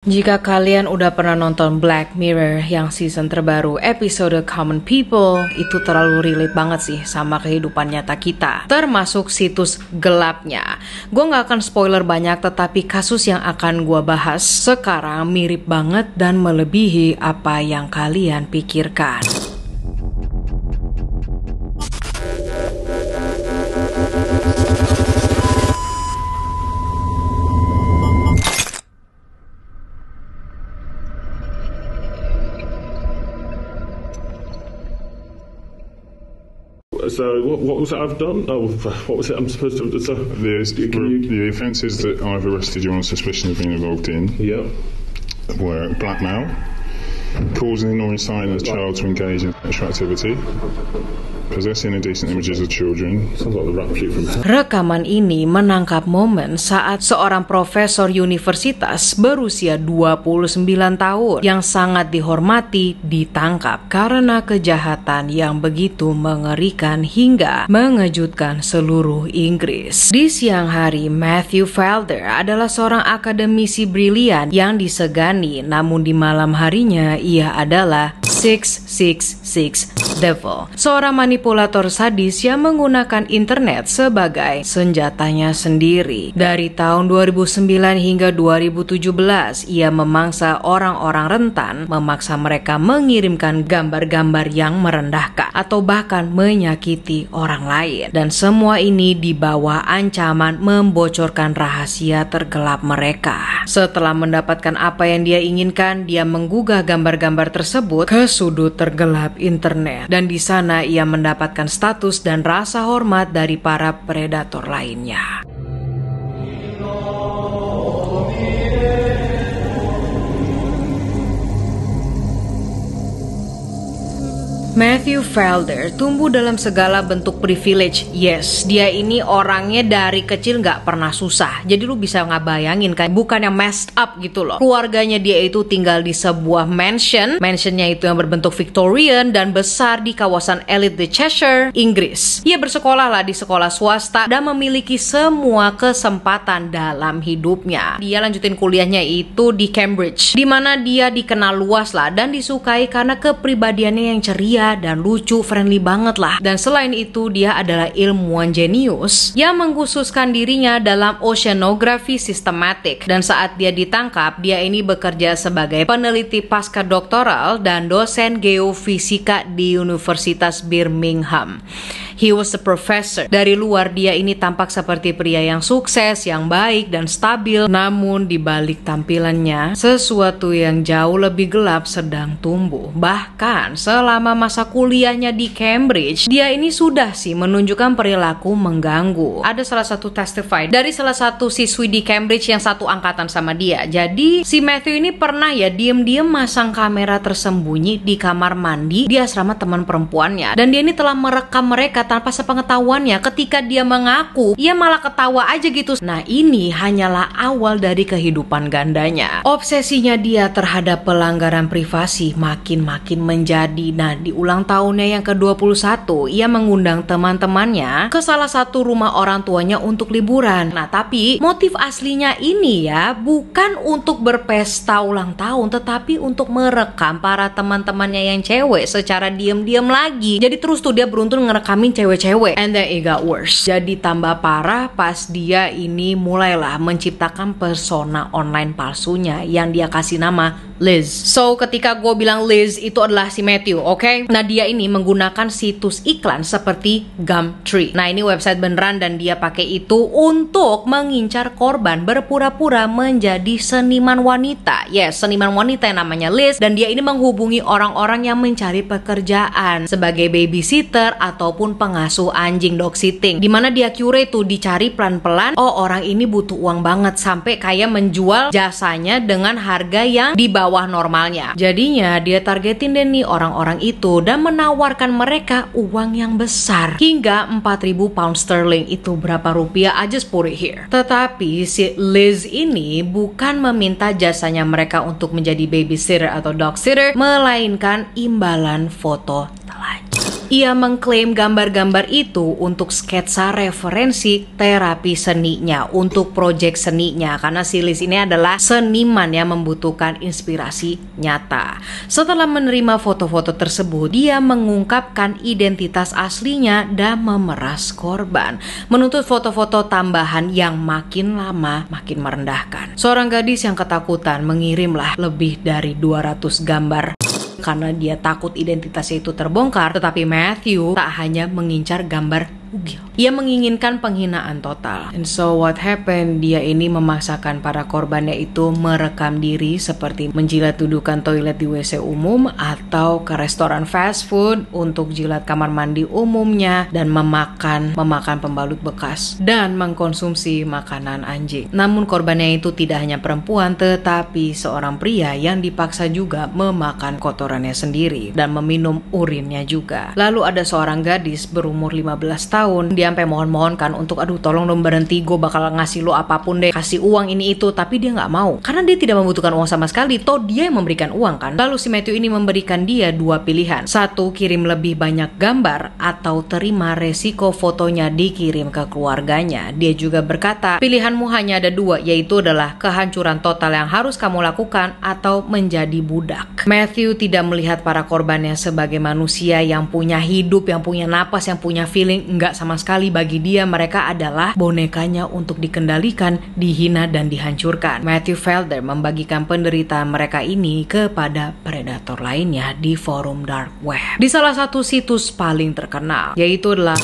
Jika kalian udah pernah nonton Black Mirror yang season terbaru episode Common People, itu terlalu relate banget sih sama kehidupan nyata kita, termasuk situs gelapnya. Gue gak akan spoiler banyak, tetapi kasus yang akan gue bahas sekarang mirip banget dan melebihi apa yang kalian pikirkan. So what was it I've done? Oh, what was it I'm supposed to have done? So, the offences that I've arrested you on suspicion of being involved in were blackmail, causing or inciting a child to engage in sexual activity, possessing indecent images of children. Sounds like the rap sheet from hell. Rekaman ini menangkap momen saat seorang profesor universitas berusia 29 tahun yang sangat dihormati ditangkap karena kejahatan yang begitu mengerikan hingga mengejutkan seluruh Inggris. Di siang hari, Matthew Felder adalah seorang akademisi brilian yang disegani, namun di malam harinya ia adalah 666 Devil, seorang manipulator sadis yang menggunakan internet sebagai senjatanya sendiri. Dari tahun 2009 hingga 2017, ia memangsa orang-orang rentan, memaksa mereka mengirimkan gambar-gambar yang merendahkan atau bahkan menyakiti orang lain. Dan semua ini di bawah ancaman membocorkan rahasia tergelap mereka. Setelah mendapatkan apa yang dia inginkan, dia menggugah gambar-gambar tersebut ke sudut tergelap internet. Dan di sana ia mendapatkan status dan rasa hormat dari para predator lainnya. Matthew Felder tumbuh dalam segala bentuk privilege. Yes, dia ini orangnya dari kecil gak pernah susah. Jadi lu bisa ngebayangin kan, bukan yang messed up gitu loh. Keluarganya dia itu tinggal di sebuah mansion. Mansionnya itu yang berbentuk Victorian dan besar di kawasan elit di Cheshire, Inggris. Ia bersekolah lah di sekolah swasta dan memiliki semua kesempatan dalam hidupnya. Dia lanjutin kuliahnya itu di Cambridge, di mana dia dikenal luas lah dan disukai karena kepribadiannya yang ceria dan lucu, friendly banget lah. Dan selain itu, dia adalah ilmuwan jenius yang mengkhususkan dirinya dalam oceanografi sistematik. Dan saat dia ditangkap, dia ini bekerja sebagai peneliti pasca doktoral dan dosen geofisika di Universitas Birmingham. He was a professor. Dari luar, dia ini tampak seperti pria yang sukses, yang baik dan stabil. Namun di balik tampilannya, sesuatu yang jauh lebih gelap sedang tumbuh. Bahkan selama masa kuliahnya di Cambridge, dia ini sudah sih menunjukkan perilaku mengganggu. Ada salah satu testify dari salah satu siswi di Cambridge yang satu angkatan sama dia. Jadi si Matthew ini pernah ya diem-diem masang kamera tersembunyi di kamar mandi di asrama teman perempuannya. Dan dia ini telah merekam mereka tanpa sepengetahuannya. Ketika dia mengaku, ia malah ketawa aja gitu. Nah, ini hanyalah awal dari kehidupan gandanya. Obsesinya dia terhadap pelanggaran privasi makin-makin menjadi. Nah, di ulang tahunnya yang ke-21, ia mengundang teman-temannya ke salah satu rumah orang tuanya untuk liburan. Nah, tapi motif aslinya ini ya bukan untuk berpesta ulang tahun, tetapi untuk merekam para teman-temannya yang cewek secara diam-diam lagi. Jadi terus tuh dia beruntun ngerekamin cewek-cewek. And then it got worse. Jadi tambah parah pas dia ini mulailah menciptakan persona online palsunya yang dia kasih nama Liz. So ketika gue bilang Liz itu adalah si Matthew, oke? Nah, dia ini menggunakan situs iklan seperti Gumtree. Nah, ini website beneran dan dia pakai itu untuk mengincar korban, berpura-pura menjadi seniman wanita. Yes, seniman wanita yang namanya Liz. Dan dia ini menghubungi orang-orang yang mencari pekerjaan sebagai babysitter ataupun pengasuh anjing, dog sitting. Dimana dia curate tuh, dicari pelan-pelan. Oh, orang ini butuh uang banget, sampai kayak menjual jasanya dengan harga yang di bawah normalnya. Jadinya dia targetin deh nih orang-orang itu dan menawarkan mereka uang yang besar hingga 4.000 pound sterling. Itu berapa rupiah? I just put it here. Tetapi si Liz ini bukan meminta jasanya mereka untuk menjadi babysitter atau dog sitter, melainkan imbalan foto telanjang. Ia mengklaim gambar-gambar itu untuk sketsa referensi terapi seninya, untuk proyek seninya, karena si Liz ini adalah seniman yang membutuhkan inspirasi nyata. Setelah menerima foto-foto tersebut, dia mengungkapkan identitas aslinya dan memeras korban, menuntut foto-foto tambahan yang makin lama makin merendahkan. Seorang gadis yang ketakutan mengirimlah lebih dari 200 gambar karena dia takut identitasnya itu terbongkar. Tetapi Matthew tak hanya mengincar gambar bugil, ia menginginkan penghinaan total. And so what happened? Dia ini memaksakan para korbannya itu merekam diri seperti menjilat dudukan toilet di WC umum atau ke restoran fast food untuk jilat kamar mandi umumnya dan memakan pembalut bekas dan mengkonsumsi makanan anjing. Namun korbannya itu tidak hanya perempuan tetapi seorang pria yang dipaksa juga memakan kotorannya sendiri dan meminum urinnya juga. Lalu ada seorang gadis berumur 15 tahun. Dia sampai mohon-mohon kan untuk aduh tolong dong berhenti, gue bakal ngasih lo apapun deh, kasih uang ini itu, tapi dia nggak mau karena dia tidak membutuhkan uang sama sekali, toh dia yang memberikan uang kan. Lalu si Matthew ini memberikan dia dua pilihan, satu kirim lebih banyak gambar atau terima resiko fotonya dikirim ke keluarganya. Dia juga berkata pilihanmu hanya ada dua, yaitu adalah kehancuran total yang harus kamu lakukan atau menjadi budak. Matthew tidak melihat para korbannya sebagai manusia yang punya hidup, yang punya napas, yang punya feeling. Enggak sama sekali. Bagi dia mereka adalah bonekanya untuk dikendalikan, dihina dan dihancurkan. Matthew Felder membagikan penderitaan mereka ini kepada predator lainnya di forum dark web, di salah satu situs paling terkenal, yaitu adalah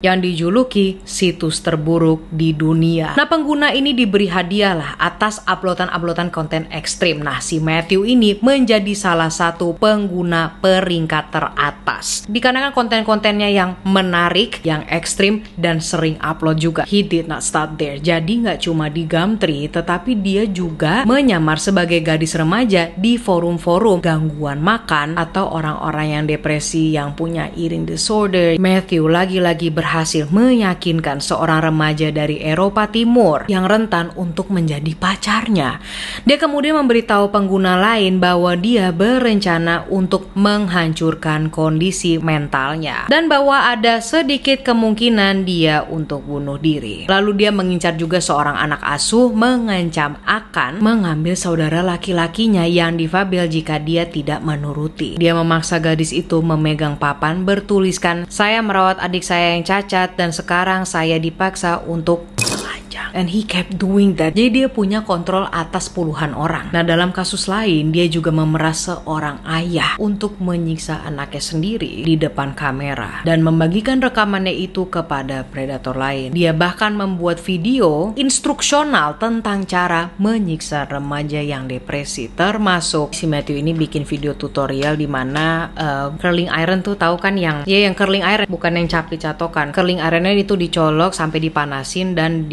yang dijuluki situs terburuk di dunia. Nah, pengguna ini diberi hadiah lah atas uploadan konten ekstrim. Nah, si Matthew ini menjadi salah satu pengguna peringkat teratas dikarenakan konten-kontennya yang menarik, yang ekstrim, dan sering upload juga. He did not stop there. Jadi nggak cuma di Gumtree, tetapi dia juga menyamar sebagai gadis remaja di forum-forum gangguan makan atau orang-orang yang depresi, yang punya eating disorder. Matthew lagi-lagi berhasil meyakinkan seorang remaja dari Eropa Timur yang rentan untuk menjadi pacarnya. Dia kemudian memberitahu pengguna lain bahwa dia berencana untuk menghancurkan kondisi mentalnya dan bahwa ada sedikit kemungkinan dia untuk bunuh diri. Lalu dia mengincar juga seorang anak asuh, mengancam akan mengambil saudara laki-lakinya yang difabel jika dia tidak menuruti. Dia memaksa gadis itu memegang papan bertuliskan, "Saya merawat adik saya yang cacat dan sekarang saya dipaksa untuk telanjang." And he kept doing that. Jadi dia punya kontrol atas puluhan orang. Nah, dalam kasus lain dia juga memeras seorang ayah untuk menyiksa anaknya sendiri di depan kamera dan membagikan rekamannya itu kepada predator lain. Dia bahkan membuat video instruksional tentang cara menyiksa remaja yang depresi. Termasuk si Matthew ini bikin video tutorial di mana curling iron tuh, tahu kan yang curling iron, bukan yang capi catokan. Curling ironnya itu dicolok sampai dipanasin dan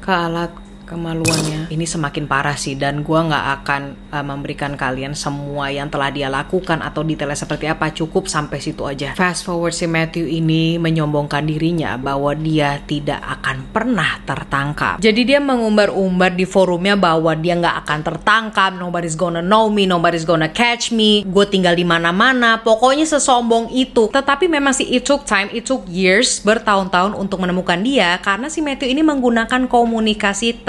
ke alat kemaluannya. Ini semakin parah sih, dan gua nggak akan memberikan kalian semua yang telah dia lakukan atau detailnya seperti apa, cukup sampai situ aja. Fast forward, si Matthew ini menyombongkan dirinya bahwa dia tidak akan pernah tertangkap. Jadi dia mengumbar-umbar di forumnya bahwa dia nggak akan tertangkap, nobody's gonna know me, nobody's gonna catch me, gue tinggal di mana-mana, pokoknya sesombong itu. Tetapi memang sih it took time, it took years, bertahun-tahun untuk menemukan dia, karena si Matthew ini menggunakan komunikasi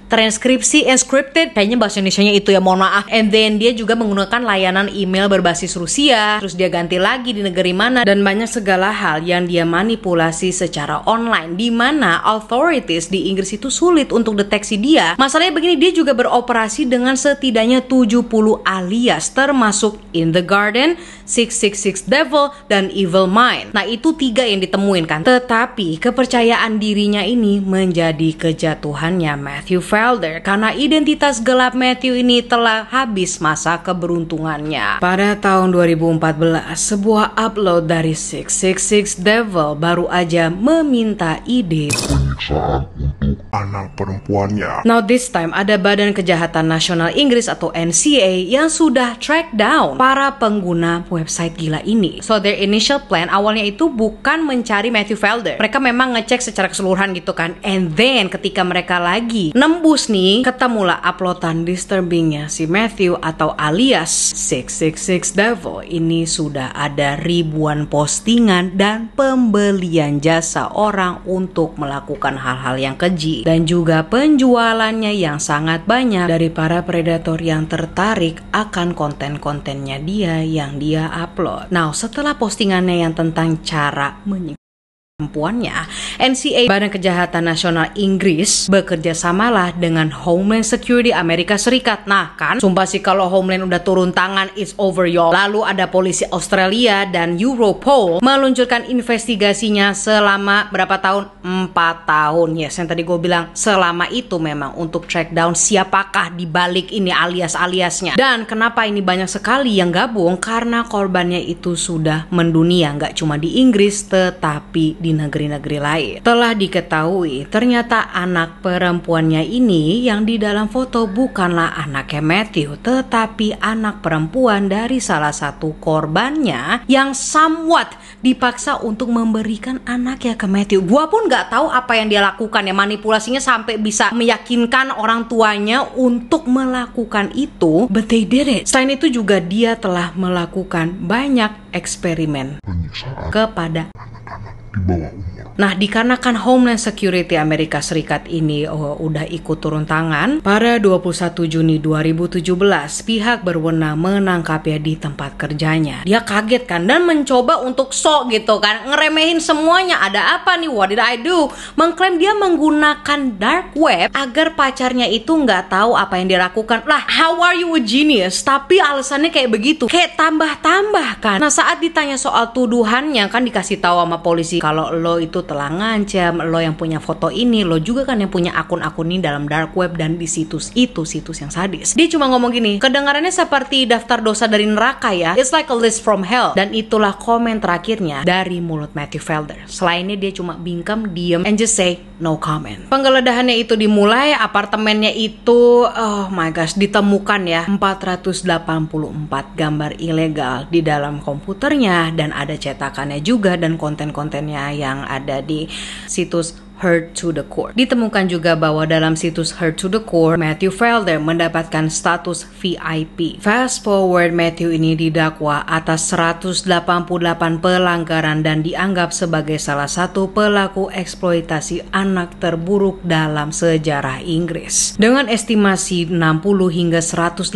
transkripsi encrypted, kayaknya bahasa Indonesianya itu ya, mohon maaf. And then dia juga menggunakan layanan email berbasis Rusia, terus dia ganti lagi di negeri mana, dan banyak segala hal yang dia manipulasi secara online, di mana authorities di Inggris itu sulit untuk deteksi dia. Masalahnya begini, dia juga beroperasi dengan setidaknya 70 alias, termasuk In the Garden, 666 Devil, dan Evil Mind. Nah, itu 3 yang ditemuin kan. Tetapi kepercayaan dirinya ini menjadi kejatuhannya Matthew Felder, karena identitas gelap Matthew ini telah habis masa keberuntungannya. Pada tahun 2014, sebuah upload dari 666 Devil baru aja meminta ide penyiksaan untuk membunuh anak perempuannya. Now this time ada Badan Kejahatan Nasional Inggris atau NCA yang sudah track down para pengguna website gila ini. So their initial plan awalnya itu bukan mencari Matthew Felder. Mereka memang ngecek secara keseluruhan gitu kan. And then ketika mereka lagi nembus nih, ketemulah uploadan disturbingnya si Matthew atau alias 666 Devil. Ini sudah ada ribuan postingan dan pembelian jasa orang untuk melakukan hal-hal yang keji, dan juga penjualannya yang sangat banyak dari para predator yang tertarik akan konten-kontennya dia yang dia upload. Nah, setelah postingannya yang tentang cara perempuannya, NCA Badan Kejahatan Nasional Inggris bekerja samalah dengan Homeland Security Amerika Serikat. Nah kan, sumpah sih kalau Homeland udah turun tangan, it's over y'all. Lalu ada polisi Australia dan Europol meluncurkan investigasinya selama berapa tahun? 4 tahun. Yes, yang tadi gue bilang selama itu memang untuk track down siapakah di balik ini alias-aliasnya. Dan kenapa ini banyak sekali yang gabung? Karena korbannya itu sudah mendunia, nggak cuma di Inggris tetapi di negeri-negeri lain. Telah diketahui ternyata anak perempuannya ini yang di dalam foto bukanlah anaknya Matthew, tetapi anak perempuan dari salah satu korbannya yang somewhat dipaksa untuk memberikan anaknya ke Matthew. Gua pun nggak tahu apa yang dia lakukan ya, manipulasinya sampai bisa meyakinkan orang tuanya untuk melakukan itu, but they did it. Selain itu juga dia telah melakukan banyak eksperimen kepada Di bawah umur. Nah, dikarenakan Homeland Security Amerika Serikat ini udah ikut turun tangan, pada 21 Juni 2017 pihak berwenang menangkapnya di tempat kerjanya. Dia kaget kan dan mencoba untuk sok gitu kan, ngeremehin semuanya. Ada apa nih? What did I do? Mengklaim dia menggunakan dark web agar pacarnya itu nggak tahu apa yang dia lakukan. Lah, how are you a genius? Tapi alasannya kayak begitu, kayak tambah-tambah kan. Nah, saat ditanya soal tuduhannya kan dikasih tahu sama polisi kalau lo itu telah ngancam, lo yang punya foto ini, lo juga kan yang punya akun-akun ini dalam dark web dan di situs itu, situs yang sadis. Dia cuma ngomong gini, kedengarannya seperti daftar dosa dari neraka ya, it's like a list from hell. Dan itulah komen terakhirnya dari mulut Matthew Felder. Selainnya dia cuma bingkem, diem, and just say no comment. Penggeledahannya itu dimulai, apartemennya itu, oh my gosh, ditemukan ya 484 gambar ilegal di dalam komputernya, dan ada cetakannya juga dan konten-kontennya yang ada di situs Hurt to the Core. Ditemukan juga bahwa dalam situs Hurt to the Core, Matthew Felder mendapatkan status VIP. Fast forward, Matthew ini didakwa atas 188 pelanggaran dan dianggap sebagai salah satu pelaku eksploitasi anak terburuk dalam sejarah Inggris. Dengan estimasi 60 hingga 180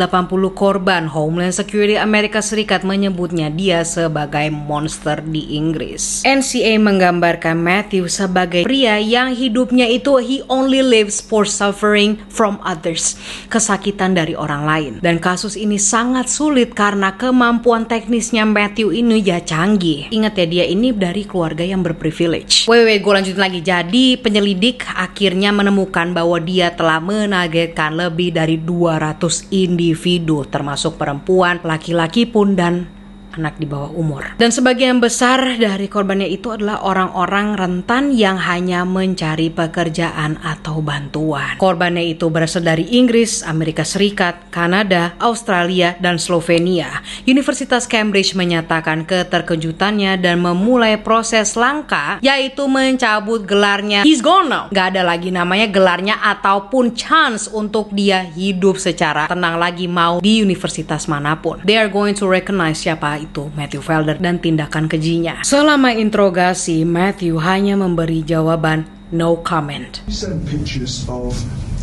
korban, Homeland Security Amerika Serikat menyebutnya dia sebagai monster di Inggris. NCA menggambarkan Matthew sebagai pria yang hidupnya itu he only lives for suffering from others, kesakitan dari orang lain. Dan kasus ini sangat sulit karena kemampuan teknisnya Matthew ini ya canggih. Ingat ya, dia ini dari keluarga yang berprivilege. Gue lanjutin lagi. Jadi penyelidik akhirnya menemukan bahwa dia telah menargetkan lebih dari 200 individu, termasuk perempuan, laki-laki pun, dan anak di bawah umur. Dan sebagian besar dari korbannya itu adalah orang-orang rentan yang hanya mencari pekerjaan atau bantuan. Korbannya itu berasal dari Inggris, Amerika Serikat, Kanada, Australia, dan Slovenia. Universitas Cambridge menyatakan keterkejutannya dan memulai proses langkah, yaitu mencabut gelarnya he's gone now. Gak ada lagi namanya gelarnya ataupun chance untuk dia hidup secara tenang lagi mau di universitas manapun. They are going to recognize siapa itu Matthew Felder dan tindakan kejinya. Selama interogasi, Matthew hanya memberi jawaban no comment. You send pictures of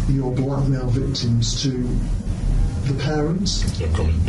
your blackmail victims to the parents? No comment.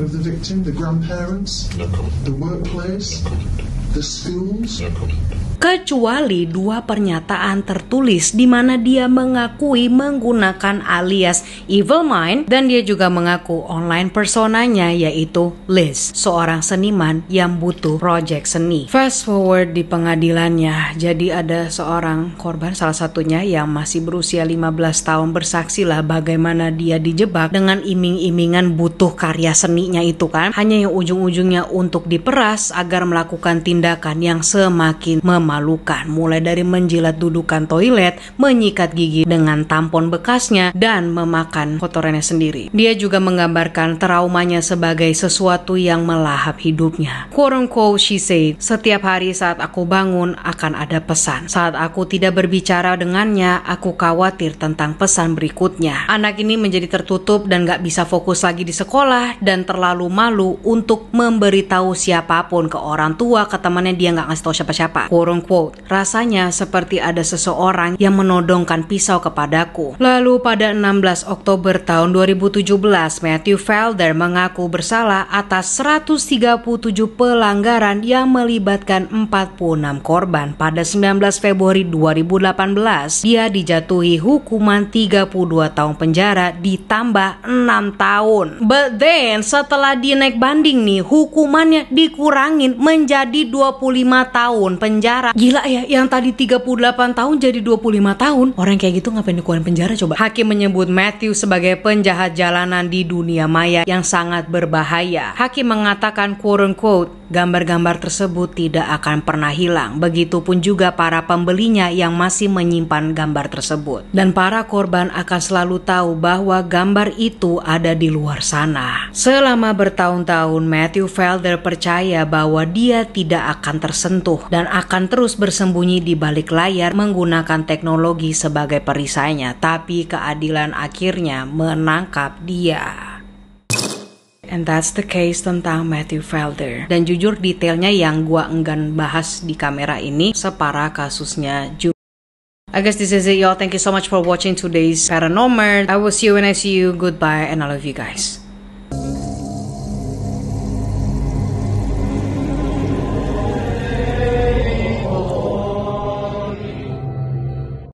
Of the victim, the grandparents? No comment. The workplace? No comment. The schools? No comment. Kecuali 2 pernyataan tertulis di mana dia mengakui menggunakan alias Evil Mind, dan dia juga mengaku online personanya yaitu Liz, seorang seniman yang butuh project seni. Fast forward di pengadilannya, jadi ada seorang korban, salah satunya yang masih berusia 15 tahun, bersaksi lah bagaimana dia dijebak dengan iming-imingan butuh karya seninya itu kan, hanya yang ujung-ujungnya untuk diperas agar melakukan tindakan yang semakin memalukan, mulai dari menjilat dudukan toilet, menyikat gigi dengan tampon bekasnya, dan memakan kotorannya sendiri. Dia juga menggambarkan traumanya sebagai sesuatu yang melahap hidupnya. Quote unquote, she said, "Setiap hari saat aku bangun akan ada pesan. Saat aku tidak berbicara dengannya, aku khawatir tentang pesan berikutnya." Anak ini menjadi tertutup dan gak bisa fokus lagi di sekolah dan terlalu malu untuk memberitahu siapapun, ke orang tua, ke temannya, dia gak ngasih tahu siapa-siapa. Quote unquote, "Rasanya seperti ada seseorang yang menodongkan pisau kepadaku." Lalu pada 16 Oktober tahun 2017, Matthew Felder mengaku bersalah atas 137 pelanggaran yang melibatkan 46 korban. Pada 19 Februari 2018, dia dijatuhi hukuman 32 tahun penjara ditambah 6 tahun. But then, setelah dia naik banding nih, hukumannya dikurangin menjadi 25 tahun penjara. Gila ya, yang tadi 38 tahun jadi 25 tahun. Orang kayak gitu ngapain dikeluarin penjara coba? Hakim menyebut Matthew sebagai penjahat jalanan di dunia maya yang sangat berbahaya. Hakim mengatakan, quote unquote, "Gambar-gambar tersebut tidak akan pernah hilang. Begitupun juga para pembelinya yang masih menyimpan gambar tersebut. Dan para korban akan selalu tahu bahwa gambar itu ada di luar sana." Selama bertahun-tahun, Matthew Felder percaya bahwa dia tidak akan tersentuh dan akan terus bersembunyi di balik layar menggunakan teknologi sebagai perisainya. Tapi keadilan akhirnya menangkap dia. And that's the case tentang Matthew Felder. Dan jujur detailnya yang gua enggan bahas di kamera ini separah kasusnya juga. I guess this is it, y'all. Thank you so much for watching today's Paranormal. I will see you when I see you. Goodbye and I love you guys.